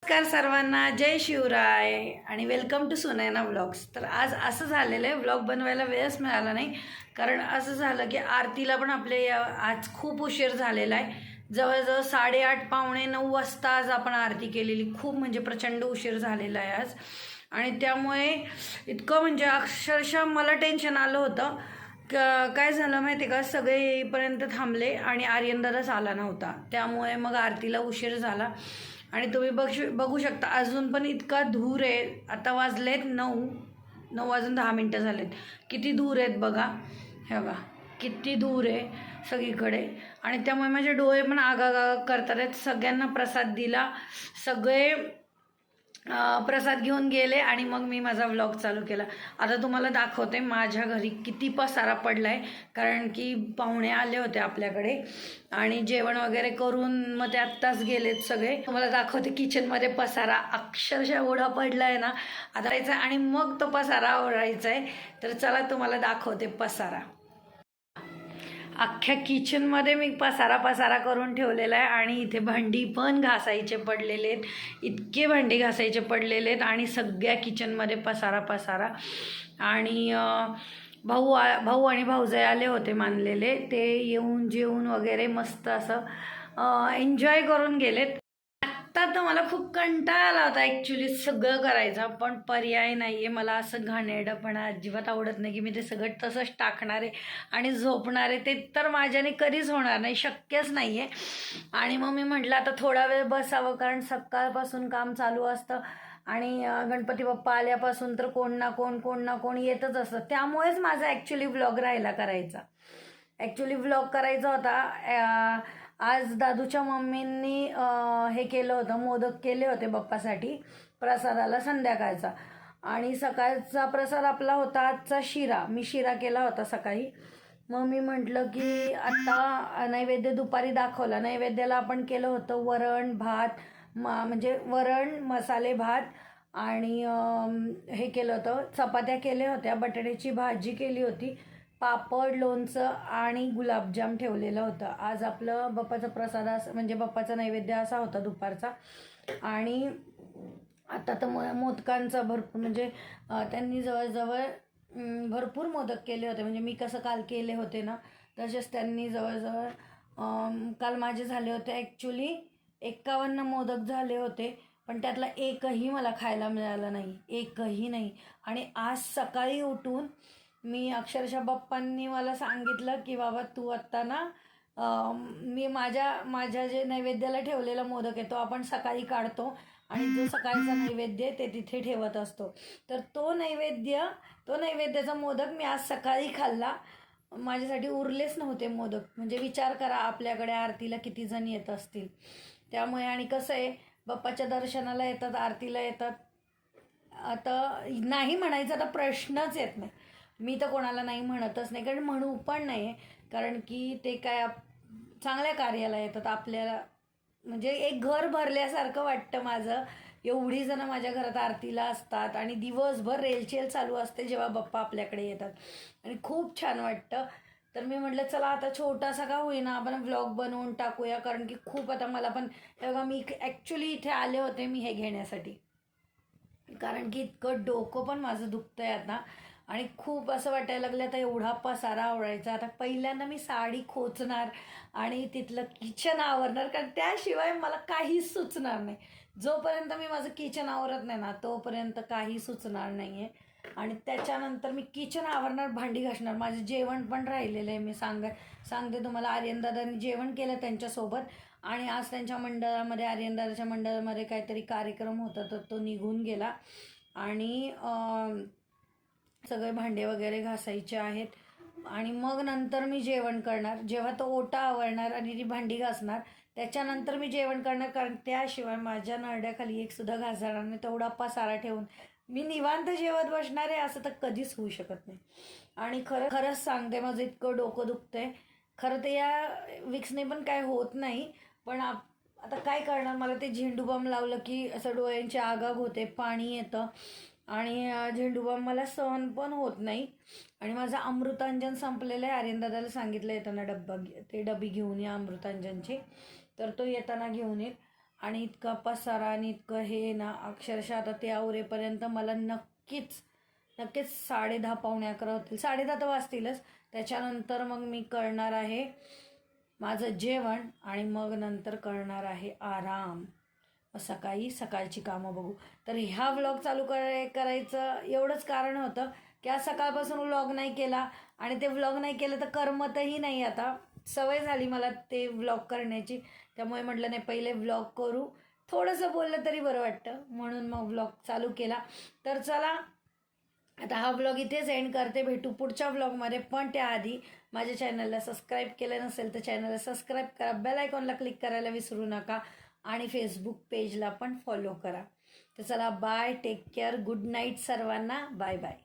नमस्कार सर्वांना, जय शिवराय आणि वेलकम टू सुनैना व्लॉग्स. तर आज असं झालेलं आहे, व्लॉग बनवायला वेळच मिळाला नाही. कारण असं झालं की आरतीला पण आज खूप उशीर झालेला आहे. जवळजवळ 8:30 पावणे 9 वाजता आज आपण आरती केलेली. खूप म्हणजे प्रचंड उशीर झालेला आहे आज. आणि त्यामुळे इतकं म्हणजे अक्षरशः मला टेन्शन आलं होतं. काय झालं माहिती आहे का, सगळे येईपर्यंत थांबले आणि आर्यनदादाच आला नव्हता. त्यामुळे मग आरतीला उशीर झाला. आणि तुम्ही बघू शकता अजून पण इतका धूर आहे. आता वाजलेत 9 वाजून 10 मिनटं झालेत. किती धूर आहेत बघा, हे बघा किती धूर आहे सगळीकडे. आणि त्यामुळे माझे डोळे पण आगाग करतात आहेत. सगळ्यांना प्रसाद दिला, सगळे प्रसाद घेऊन गेले आणि मग मी माझा व्लॉग चालू केला. आता तुम्हाला दाखवते माझ्या घरी किती पसारा पडला आहे. कारण की पाहुणे आले होते आपल्याकडे आणि जेवण वगैरे करून मग ते आत्ताच गेलेत सगळे. तुम्हाला दाखवते किचनमध्ये पसारा अक्षरशः एवढा पडला आहे ना. आता यायचा आणि मग तो पसारा आवरायचा आहे. तर चला तुम्हाला दाखवते पसारा. अख्ख्या किचनमध्ये मी पसारा करून ठेवलेला आहे. आणि इथे भांडी पण घासायचे पडलेले आहेत, इतके भांडी घासायचे पडलेले आहेत. आणि सगळ्या किचनमध्ये पसारा. आणि भाऊ आणि भाऊजाई आले होते मानलेले, ते येऊन जेवून वगैरे मस्त असं एन्जॉय करून गेलेत. आत्ता तर मला खूप कंटाळा आला होता ॲक्च्युली सगळं करायचा, पण पर्याय नाही आहे. मला असं घाणेरडपणा अजिबात आवडत नाही की मी ते सगळं तसंच टाकणार आहे आणि झोपणार आहे. ते तर माझ्याने कधीच होणार नाही, शक्यच नाही आहे. आणि मग मी म्हटलं आता थोडा वेळ बसावं, कारण सकाळपासून काम चालू असतं. आणि गणपती बाप्पा आल्यापासून तर कोण ना कोण येतच असतं. त्यामुळेच माझा ॲक्च्युली व्लॉग राहिला करायचा. ॲक्च्युली व्लॉग करायचा होता. आज दादूच्या मम्मींनी हे केलं होतं, मोदक केले होते बाप्पासाठी प्रसादाला संध्याकाळचा. आणि सकाळचा प्रसाद आपला होता आजचा शिरा. मी शिरा केला होता सकाळी. मग मी म्हटलं की आत्ता नैवेद्य दुपारी दाखवला. नैवेद्याला आपण केलं होतं वरण भात, म्हणजे वरण मसाले भात आणि हे केलं होतं, चपात्या केल्या होत्या, बटाट्याची भाजी केली होती, पापड, लोणचं आणि गुलाबजाम ठेवलेलं होतं. आज आपलं बाप्पाचा प्रसाद म्हणजे बाप्पाचा नैवेद्य असा होता दुपारचा. आणि आता तर मोदकांचा भरपूर म्हणजे त्यांनी जवळजवळ भरपूर मोदक केले होते. म्हणजे मी कसं काल केले होते ना, तसेच त्यांनी जवळजवळ काल माझे झाले होते ॲक्च्युली 51 मोदक झाले होते. पण त्यातला एकही मला खायला मिळालं नाही, एकही नाही. आणि आज सकाळी उठून मी अक्षरशः बाप्पांनी मला सांगितलं की बाबा तू आत्ता ना मी माझ्या जे नैवेद्याला ठेवलेला मोदक आहे तो आपण सकाळी काढतो आणि जो सकाळचा नैवेद्य ते तिथे ठेवत असतो. तर तो नैवेद्याचा मोदक मी आज सकाळी खाल्ला. माझ्यासाठी उरलेच नव्हते मोदक. म्हणजे विचार करा आपल्याकडे आरतीला किती जण येत असतील. त्यामुळे आणि कसं आहे, बाप्पाच्या दर्शनाला येतात, आरतीला येतात, आता नाही म्हणायचा तर प्रश्नच येत नाही. मी तर कोणाला नाही म्हणतच नाही, कारण म्हणू पण नाही. कारण की ते काय चांगल्या कार्याला येतात आपल्याला. म्हणजे एक घर भरल्यासारखं वाटतं माझं. एवढी जणं माझ्या घरात आरतीला असतात आणि दिवसभर रेलचेल चालू असते जेव्हा बाप्पा आपल्याकडे येतात आणि खूप छान वाटतं. तर मी म्हटलं चला आता छोटासा का होईना आपण व्लॉग बनवून टाकूया. कारण की खूप आता मला पण बघा, मी ॲक्च्युली इथे आले होते मी हे घेण्यासाठी, कारण की इतकं डोकं पण माझं दुखतं आहे आता. आणि खूप असं वाटायला लागलं आता एवढा पसारा आवरायचा. आता पहिल्यांदा मी साडी खोचणार आणि तिथलं किचन आवरणार, कारण त्याशिवाय मला काहीच सुचणार नाही. जोपर्यंत मी माझं किचन आवरत नाही ना तोपर्यंत काही सुचणार नाही आहे. आणि त्याच्यानंतर मी किचन आवरणार, भांडी घासणार, माझं जेवण पण राहिलेलं आहे. मी सांगते तुम्हाला, आर्यनदादांनी जेवण केलं त्यांच्यासोबत. आणि आज त्यांच्या मंडळामध्ये, आर्यनदादाच्या मंडळामध्ये काहीतरी कार्यक्रम होता तर तो निघून गेला. आणि सगळे भांडे वगैरे घासायचे आहेत. आणि मग नंतर मी जेवण करणार. जेव्हा तो ओटा आवरणार आणि ती भांडी घासणार त्याच्यानंतर मी जेवण करणार. कारण त्याशिवाय माझ्या नरड्याखाली एक सुद्धा घास जाणार नाही. तेवढा पसारा ठेवून मी निवांत जेवत बसणार आहे असं तर कधीच होऊ शकत नाही. आणि खरंच सांगते, माझं इतकं डोकं दुखतंय. खरं तर या विक्सने पण काय होत नाही, पण आता काय करणार. मला ते झेंडू बाम लावलं की असं डोळ्यांची आगाग होते, पाणी येतं आणि झेंडू बाम मला सहन पण होत नाही. आणि माझं अमृतांजन संपलेलं आहे. आर्यनदादाला सांगितलं येताना डबी घेऊन या अमृतांजनची, तर तो येताना घेऊन येईल. आणि इतका पसारा आणि इतकं हे ना, अक्षरशः आता ते आवरेपर्यंत मला नक्कीच 10:30 पावणे 11 होतील. 10:30 तर वाजतीलच. त्याच्यानंतर मग मी करणार आहे माझं जेवण आणि मग नंतर करणार आहे आराम. सकाळची कामं बघू. तर ह्या व्लॉग चालू करायचं एवढंच कारण होतं की आज सकाळपासून व्लॉग नाही केला आणि ते व्लॉग नाही केलं तर करमतही नाही. आता सवय झाली मला ते व्लॉग करण्याची, त्यामुळे म्हटलं नाही पहिले व्लॉग करू, थोडंसं बोललं तरी बरं वाटतं, म्हणून मग व्लॉग चालू केला. तर चला आता हा व्लॉग इथेच एंड करते. भेटू पुढच्या व्लॉगमध्ये, पण त्याआधी माझ्या चॅनलला सबस्क्राईब केलं नसेल तर चॅनलला सबस्क्राईब करा, बेल आयकॉनला क्लिक करायला विसरू नका आणि फेसबुक पेजला पण फॉलो करा. तर चला bye, take care, good night सर्वांना, बाय बाय.